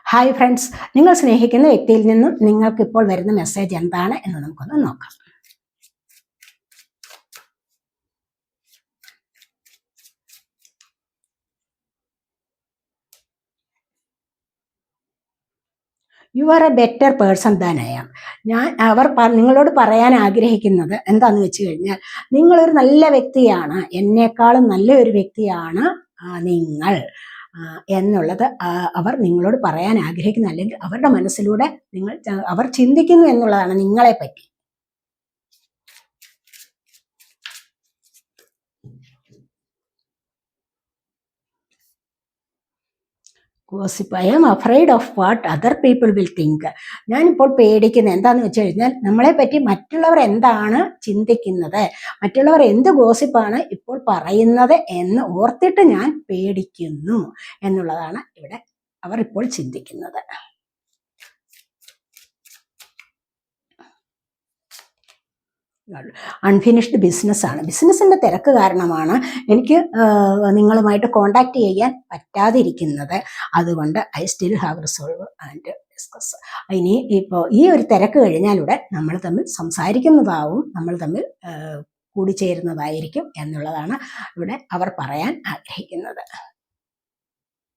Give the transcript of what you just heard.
Hi friends, നിങ്ങൾ സ്നേഹിക്കുന്ന വ്യക്തിയിൽ നിന്നും നിങ്ങൾക്കിപ്പോൾ വരുന്ന മെസ്സേജ് എന്താണ് എന്ന് നമുക്കൊന്ന് നോക്കാം. You are a better person than I am. അവർ നിങ്ങളോട് പറയാൻ ആഗ്രഹിക്കുന്നത് എന്താണെന്ന് വെച്ച് കഴിഞ്ഞാൽ, നിങ്ങളൊരു നല്ല വ്യക്തിയാണ്, എന്നെക്കാളും നല്ലൊരു വ്യക്തിയാണ് നിങ്ങൾ എന്നുള്ളത് അവർ നിങ്ങളോട് പറയാൻ ആഗ്രഹിക്കുന്നു, അല്ലെങ്കിൽ അവരുടെ മനസ്സിലൂടെ അവർ ചിന്തിക്കുന്നു എന്നുള്ളതാണ് നിങ്ങളെ പറ്റി. Gossip. I am afraid of what other people will think. ഞാനിപ്പോൾ പേടിക്കുന്നത് എന്താണെന്ന് വെച്ച് കഴിഞ്ഞാൽ, നമ്മളെ പറ്റി മറ്റുള്ളവർ എന്താണ് ചിന്തിക്കുന്നത്, മറ്റുള്ളവർ എന്ത് ഗോസിപ്പാണ് ഇപ്പോൾ പറയുന്നത് എന്ന് ഓർത്തിട്ട് ഞാൻ പേടിക്കുന്നു എന്നുള്ളതാണ് ഇവിടെ അവർ ഇപ്പോൾ ചിന്തിക്കുന്നത്. അൺഫിനിഷ്ഡ് ബിസിനസ്സാണ്. ബിസിനസ്സിൻ്റെ തിരക്ക് കാരണമാണ് എനിക്ക് നിങ്ങളുമായിട്ട് കോണ്ടാക്ട് ചെയ്യാൻ പറ്റാതിരിക്കുന്നത്. അതുകൊണ്ട് I still have resolve and discuss. ഇനി ഇപ്പോൾ ഈ ഒരു തിരക്ക് കഴിഞ്ഞാലൂടെ നമ്മൾ തമ്മിൽ സംസാരിക്കുന്നതാവും, നമ്മൾ തമ്മിൽ കൂടിച്ചേരുന്നതായിരിക്കും എന്നുള്ളതാണ് ഇവിടെ അവർ പറയാൻ ആഗ്രഹിക്കുന്നത്.